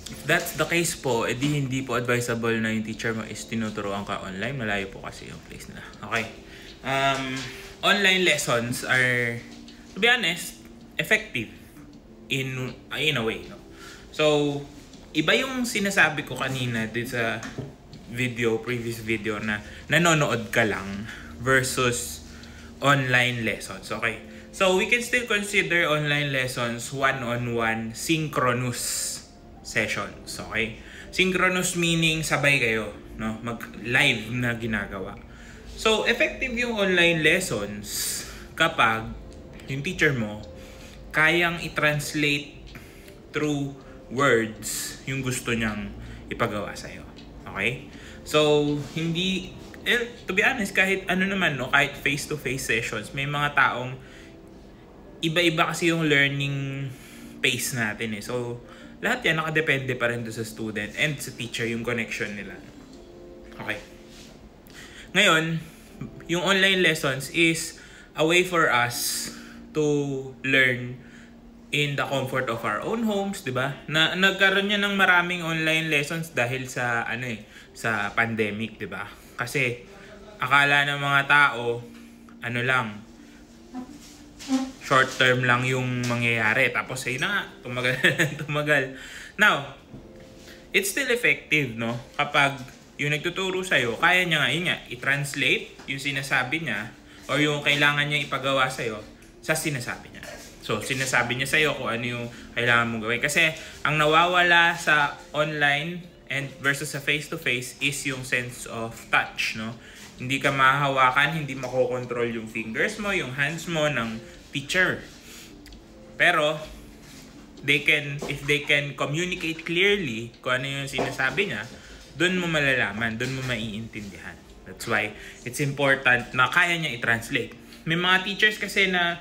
If that's the case po, edi hindi po advisable na yung teacher mo is tinuturuan ka online. Malayo po kasi yung place nila. Okay. Online lessons are, to be honest, effective in a way. No? So, iba yung sinasabi ko kanina dito sa previous video na nanonood ka lang versus online lessons. Okay. So, we can still consider online lessons one-on-one synchronous sessions. Okay? Synchronous meaning sabay kayo, no? Mag-live na ginagawa. So, effective yung online lessons kapag yung teacher mo kayang i-translate through words yung gusto niyang ipagawa sa'yo. Okay? So, hindi to be honest, kahit ano naman, no, kahit face-to-face sessions, may mga taong iba-iba kasi yung learning pace natin eh. So, lahat yan nakadepende pa rin doon sa student and sa teacher yung connection nila. Okay. Ngayon, yung online lessons is a way for us to learn in the comfort of our own homes, 'di ba? Na nagkaroon niya ng maraming online lessons dahil sa sa pandemic, 'di ba? Kasi akala ng mga tao lang short term lang yung mangyayari tapos tumagal. Now, it's still effective, no? Kapag yung nagtuturo sa'yo, kaya niya i-translate yung sinasabi niya o yung kailangan niya ipagawa sa'yo sa sinasabi niya. So, sinasabi niya sa'yo kung ano yung kailangan mong gawin. Kasi, ang nawawala sa online and versus sa face-to-face is yung sense of touch, no? Hindi ka mahahawakan, hindi makokontrol yung fingers mo, yung hands mo ng teacher. Pero, if they can communicate clearly kung ano yung sinasabi niya, doon mo malalaman, doon mo maiintindihan. That's why it's important na kaya niya i-translate. May mga teachers kasi na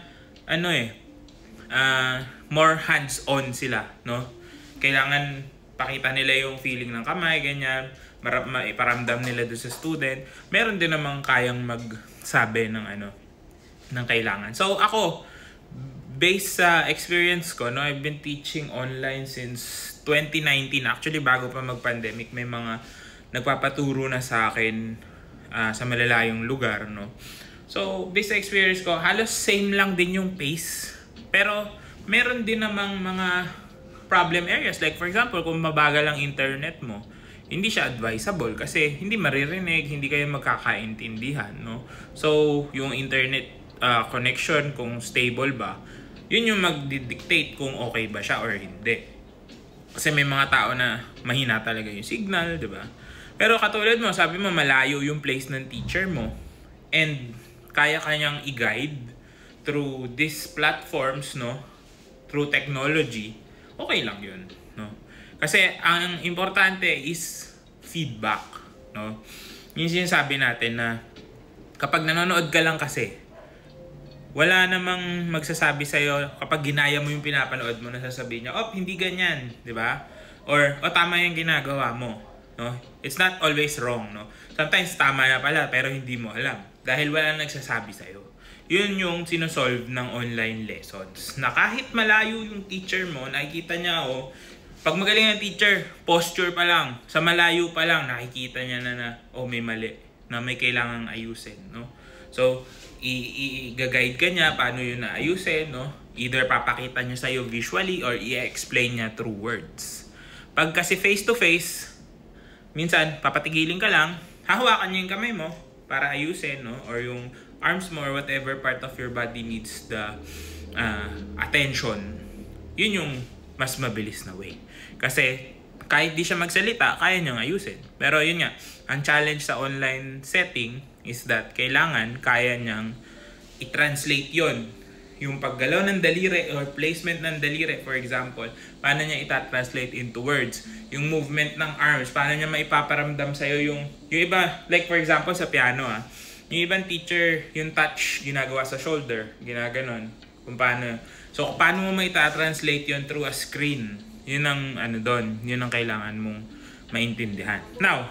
more hands-on sila, no? Kailangan pakita nila yung feeling ng kamay, ganyan, maiparamdam nila doon sa student. Meron din namang kayang magsabi ng kailangan. So ako, based sa experience ko, no, I've been teaching online since 2019. Actually, bago pa mag-pandemic, may mga nagpapaturo na sa akin sa malalayong lugar, no. So, based sa experience ko, halos same lang din yung pace. Pero, meron din namang mga problem areas. Like, for example, kung mabagal ang internet mo, hindi siya advisable kasi hindi maririnig, hindi kayo magkakaintindihan, no. So, yung internet connection, kung stable ba, yun yung magdidictate kung okay ba siya or hindi. Kasi may mga tao na mahina talaga yung signal, di ba? Pero katulad mo, sabi mo malayo yung place ng teacher mo and kaya kanyang i-guide through these platforms, no? Through technology, okay lang yun, no? Kasi ang importante is feedback, no? Yung sinasabi natin na kapag nanonood ka lang kasi, wala namang magsasabi sa'yo kapag ginaya mo yung pinapanood mo na sasabihin niya, hindi ganyan, di ba? Or, tama yung ginagawa mo, no? It's not always wrong, no? Sometimes tama na pala pero hindi mo alam dahil wala nagsasabi sa'yo. Yun yung sinosolve ng online lessons. Na kahit malayo yung teacher mo, nakikita niya, pag magaling ang teacher, posture pa lang, sa malayo pa lang, nakikita niya na may mali, na may kailangang ayusin, no? So, i-guide ka niya paano yun naayusin, no? Either papakita niya sa'yo visually or i-explain niya through words. Pag kasi face-to-face, minsan papatigilin ka lang, hahawakan niya yung kamay mo para ayusin, no? Or yung arms mo or whatever part of your body needs the attention. Yun yung mas mabilis na way. Kasi kahit di siya magsalita, kaya niyang ayusin. Pero yun nga, ang challenge sa online setting is that kailangan kaya niyang i-translate yon. Yung paggalaw ng daliri or placement ng daliri, for example, paano niya i-translate into words. Yung movement ng arms, paano niya maipaparamdam sa'yo yung iba, like for example sa piano, yung ibang teacher, yung touch, ginagawa sa shoulder, ginaganon, kung paano. So, paano mo maita-translate yon through a screen? Yun ang yun ang kailangan mong maintindihan. Now,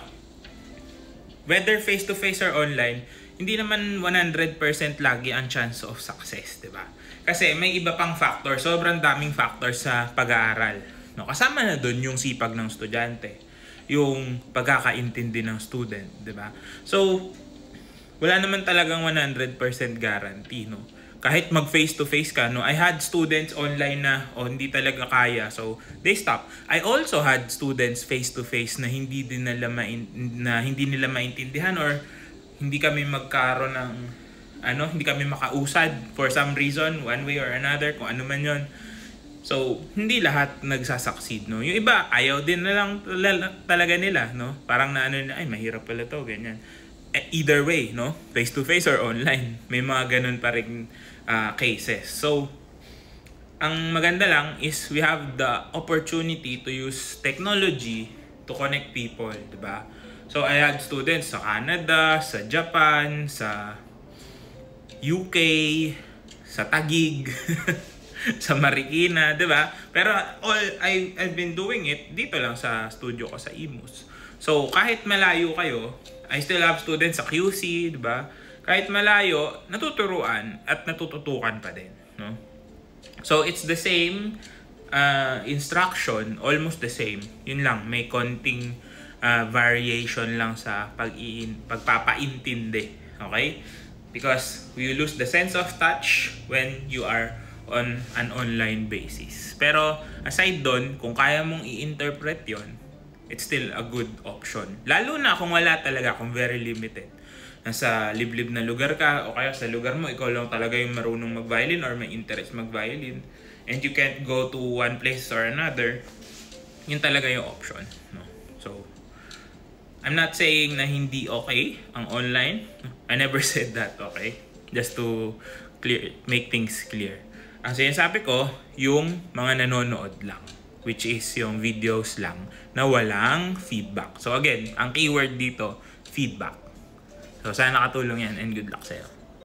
whether face-to-face or online, hindi naman 100% lagi ang chance of success, di ba? Kasi may iba pang factor, sobrang daming factor sa pag-aaral. No, kasama na doon yung sipag ng estudyante, yung pagkakaintindi ng student, di ba? So, wala naman talagang 100% guarantee, no? Kahit mag face-to-face ka, no? I had students online na, hindi talaga kaya. So, they stop. I also had students face-to-face na hindi nila maintindihan or hindi kami magkaroon ng, hindi kami makausad for some reason, one way or another, kung ano man yon. So, hindi lahat nagsasucceed, no? Yung iba, ayaw din na lang talaga nila, no? Parang ay, mahirap pala to, ganyan. Either way, no? Face-to-face or online. May mga ganun pa rin cases. So, ang maganda lang is we have the opportunity to use technology to connect people, diba? So, I had students sa Canada, sa Japan, sa UK, sa Taguig, sa Marikina, diba? Pero I've been doing it dito lang sa studio ko sa Imus. So, kahit malayo kayo, I still have students sa QC, diba? Kahit malayo, natuturuan at natututukan pa din, no? So, it's the same instruction, almost the same. Yun lang, may konting variation lang sa pagpapaintindi, okay? Because we lose the sense of touch when you are on an online basis. Pero, aside doon, kung kaya mong i-interpret yon, it's still a good option. Lalo na kung wala talaga, kung very limited. Nasa liblib na lugar ka o kaya sa lugar mo, ikaw lang talaga yung marunong mag-violin or may interest mag-violin and you can't go to one place or another, yun talaga yung option, no? So, I'm not saying na hindi okay ang online. I never said that, okay? Just to make things clear. Ang sinasabi ko, yung mga nanonood lang, which is yung videos lang na walang feedback. So again, ang keyword dito, feedback. So sana nakatulong yan and good luck sa'yo.